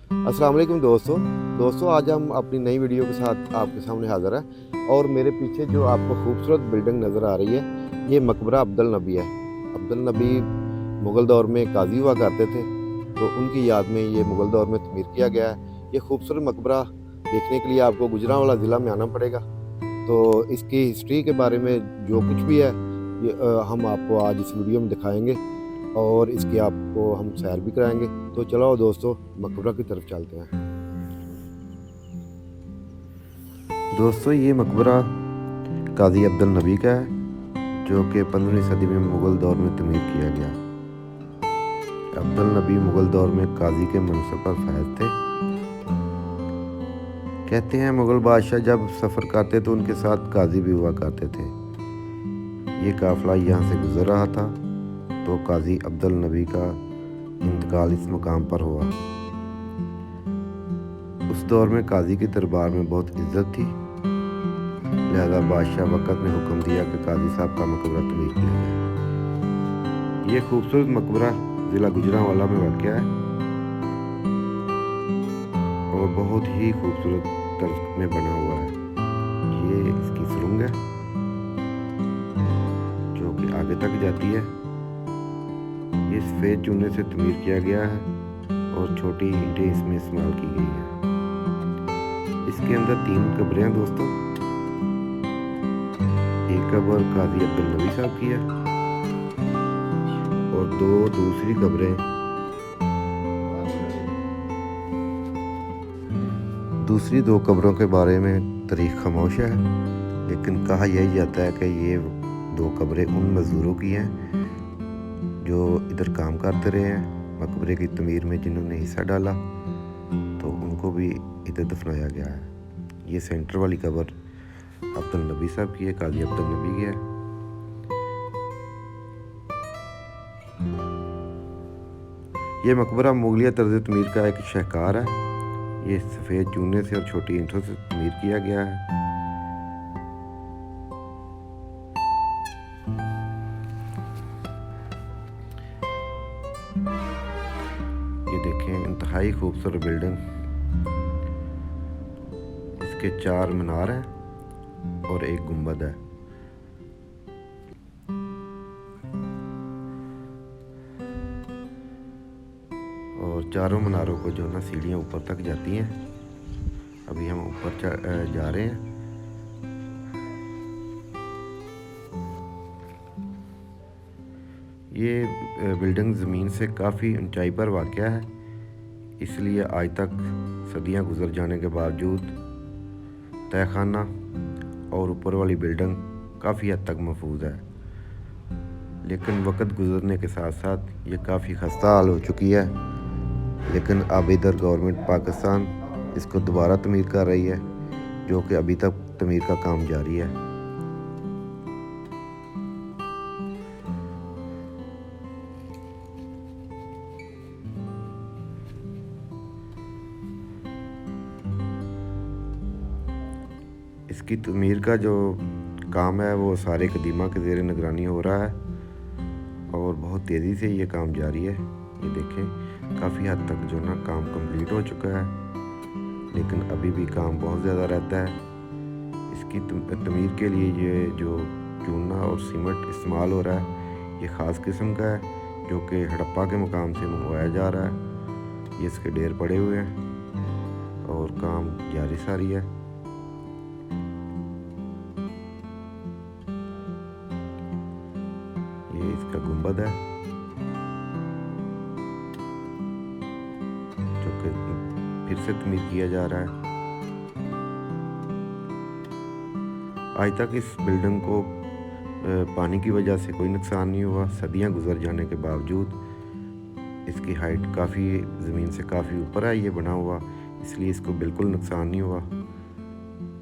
अस्सलाम वालेकुम दोस्तों आज हम अपनी नई वीडियो के साथ आपके सामने हाज़िर हैं। और मेरे पीछे जो आपको खूबसूरत बिल्डिंग नज़र आ रही है, ये मकबरा अब्दुल नबी है। अब्दुल नबी मुग़ल दौर में काज़ी हुआ करते थे, तो उनकी याद में ये मुग़ल दौर में तमीर किया गया है। ये खूबसूरत मकबरा देखने के लिए आपको गुजरांवाला ज़िला में आना पड़ेगा। तो इसकी हिस्ट्री के बारे में जो कुछ भी है, ये हम आपको आज इस वीडियो में दिखाएँगे और इसकी आपको हम सैर भी कराएँगे। तो चलो दोस्तों, मकबरा की तरफ चलते हैं। दोस्तों, ये मकबरा काज़ी अब्दुल नबी का है, जो कि 15वीं सदी में मुग़ल दौर में तमीर किया गया। अब्दुल नबी मुग़ल दौर में काज़ी के मनसब पर फायज थे। कहते हैं मुग़ल बादशाह जब सफ़र करते तो उनके साथ काज़ी भी हुआ करते थे। ये काफ़िला यहाँ से गुज़र रहा था तो काज़ी अब्दुल नबी का इंतकाल इस मकाम पर हुआ। उस दौर में काज़ी के दरबार में बहुत इज्जत थी, लिहाजा बादशाह वक़्त ने हुक्म दिया कि काज़ी साहब का मकबरा तमीर किया जाए। ये खूबसूरत मकबरा ज़िला गुजरांवाला में वाक़या है और बहुत ही खूबसूरत तर्ज में बना हुआ है। ये इसकी सुरंग है जो कि आगे तक जाती है। ये सफ़ेद चूने से तमीर किया गया है और छोटी ईंटें इसमें इस्तेमाल की गई हैं। इसके अंदर 3 कब्रें हैं दोस्तों। एक कब्र काज़ी अब्दुल नबी साहब की है और 2 दूसरी कब्रें दूसरी 2 कब्रों के बारे में तारीख खामोश है, लेकिन कहा यही जाता है कि ये 2 कब्रें उन मज़दूरों की हैं जो इधर काम करते रहे हैं मकबरे की तमीर में, जिन्होंने हिस्सा डाला तो उनको भी इधर दफनाया गया है। ये सेंटर वाली कब्र अब्दुल नबी साहब की है, काज़ी अब्दुल नबी की है। ये मकबरा मुगलिया तर्ज तमीर का एक शाहकार है। ये सफ़ेद चूने से और छोटी ईंटों से तमीर किया गया है। ये देखें, इंतहाई खूबसूरत बिल्डिंग। इसके 4 मीनार हैं और एक गुंबद है। और चारों मीनारों को जो ना सीढ़ियाँ ऊपर तक जाती हैं। अभी हम ऊपर जा रहे हैं। ये बिल्डिंग ज़मीन से काफ़ी ऊंचाई पर वाक़या है, इसलिए आज तक सदियां गुजर जाने के बावजूद तहखाना और ऊपर वाली बिल्डिंग काफ़ी हद तक महफूज है। लेकिन वक्त गुजरने के साथ साथ ये काफ़ी खस्ता हाल हो चुकी है। लेकिन अब इधर गवर्नमेंट पाकिस्तान इसको दोबारा तमीर कर रही है, जो कि अभी तक तमीर का काम जारी है। इसकी तमीर का जो काम है वो सारे कदीमा के ज़ेर निगरानी हो रहा है और बहुत तेज़ी से ये काम जारी है। ये देखें, काफ़ी हद तक जो ना काम कंप्लीट हो चुका है, लेकिन अभी भी काम बहुत ज़्यादा रहता है। इसकी तमीर के लिए ये जो चूना और सीमेंट इस्तेमाल हो रहा है, ये ख़ास किस्म का है जो कि हड़प्पा के मुकाम से मंगवाया जा रहा है। ये इसके ढेर पड़े हुए हैं और काम जारी सारी है। ये इसका गुंबद है जो कि फिर से तमीर किया जा रहा है। आज तक इस बिल्डिंग को पानी की वजह से कोई नुकसान नहीं हुआ। सदियां गुजर जाने के बावजूद इसकी हाइट काफ़ी ज़मीन से काफ़ी ऊपर है ये बना हुआ, इसलिए इसको बिल्कुल नुकसान नहीं हुआ।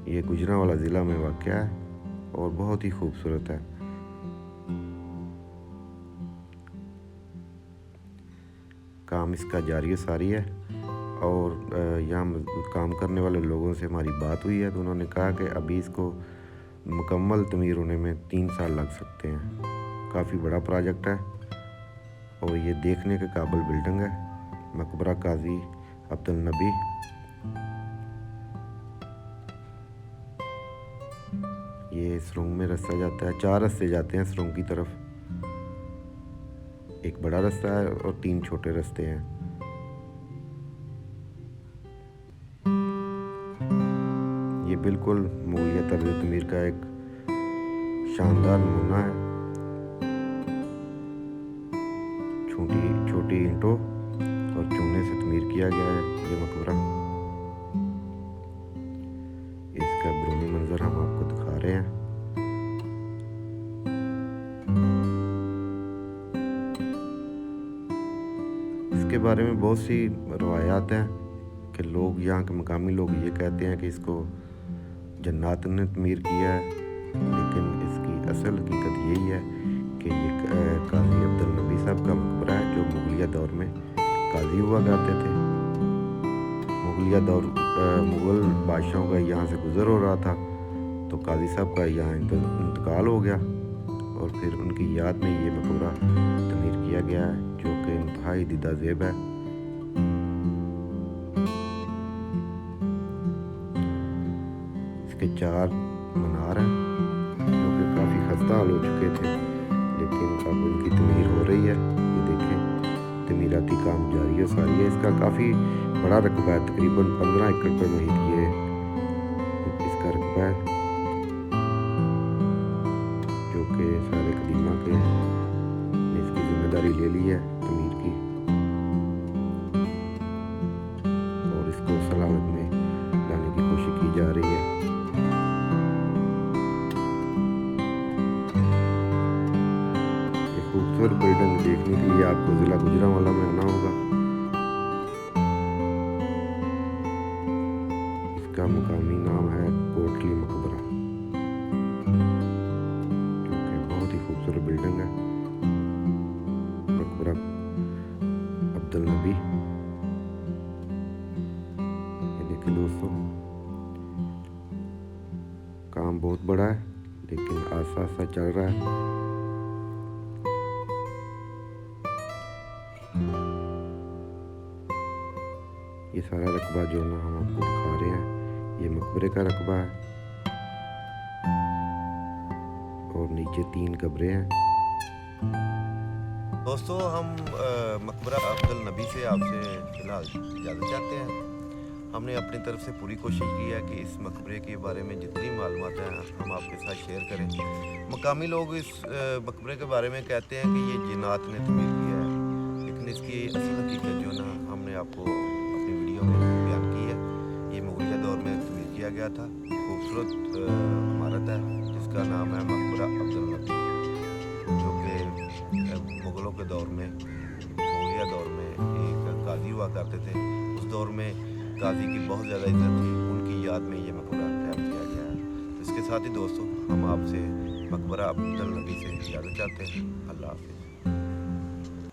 ये गुजरांवाला ज़िला में वाक़या है और बहुत ही खूबसूरत है। काम इसका जारी सारी है और यहाँ काम करने वाले लोगों से हमारी बात हुई है तो उन्होंने कहा कि अभी इसको मुकम्मल तमीर होने में 3 साल लग सकते हैं। काफ़ी बड़ा प्रोजेक्ट है और ये देखने के काबिल बिल्डिंग है। मकबरा काज़ी अब्दुल नबी। ये सुरंग में रास्ता जाता है, 4 रास्ते जाते हैं सुरंग की तरफ। एक बड़ा रास्ता है और 3 छोटे रास्ते हैं। ये बिल्कुल मुगलिया तर्ज तमीर का एक शानदार नमूना है। छोटी छोटी ईंटों और चूने से तमीर किया गया है ये मकबरा। इसका बैरूनी मंजर हम आपको दिखा रहे हैं। इसके बारे में बहुत सी रवायात हैं कि लोग, यहाँ के मकामी लोग ये कहते हैं कि इसको जन्नात ने तमीर किया है, लेकिन इसकी असल हकीकत यही है कि ये काजी अब्दुल नबी साहब का मकबरा है, जो मुगलिया दौर में काजी हुआ करते थे। मुगल बादशाहों का यहाँ से गुज़र हो रहा था, तो काजी साहब का यहाँ इंतकाल हो गया और फिर उनकी याद में ये मकबरा तमीर किया गया है, जो कि इंतहाई दीदा ज़ेब है। इसके 4 मीनार हैं जो कि काफ़ी खस्ता हाल हो चुके थे, लेकिन अब उनकी तमीर हो रही है। ये देखें, तमीराती काम जारी है सारी है। इसका काफ़ी बड़ा रकबा है, तकरीबन 15 एकड़ पर मुहित ये इसका रकबा है, जो कि सारे कदीमा के ने इसकी जिम्मेदारी ले ली है तमीर की, और इसको सलामत में लाने की कोशिश की जा रही है। खूबसूरत बिल्डिंग देखने के लिए आपको ज़िला गुजरांवाला में आना होगा। इसका मुकामी नाम है कोटली मकबरा, जो कि बहुत ही खूबसूरत बिल्डिंग है। मकबरा अब्दुल नबी। ये देखिए दोस्तों, काम बहुत बड़ा है, लेकिन आस्ता आस्ता चल रहा है। ये सारा रकबा जो ना हम आपको दिखा रहे हैं, ये मकबरे का रकबा है, और नीचे 3 कब्रें हैं। दोस्तों, हम मकबरा अब्दुल नबी से आपसे फ़िलहाल इजाज़त चाहते हैं। हमने अपनी तरफ से पूरी कोशिश की है कि इस मकबरे के बारे में जितनी मालूमात हैं हम आपके साथ शेयर करें। मकामी लोग इस मकबरे के बारे में कहते हैं कि ये जिन्नात ने तमीर किया है, लेकिन इसकी असल हकीकत जो ना हमने आपको अपनी वीडियो में बयान की है। ये मुगलिया दौर में तमीर किया गया था। खूबसूरत इमारत है जिसका नाम है मकबरा अब्दुल नबी, जो कि मुग़लों के दौर में, मुगलिया दौर में एक काजी हुआ करते थे। उस दौर में काजी की बहुत ज़्यादा इज्जत थी, उनकी याद में ये मकबरा कायम किया गया है। तो इसके साथ ही दोस्तों, हम आपसे मकबरा अब्दुल नबी से इजाज़त चाहते हैं। अल्लाह हाफ़िज़।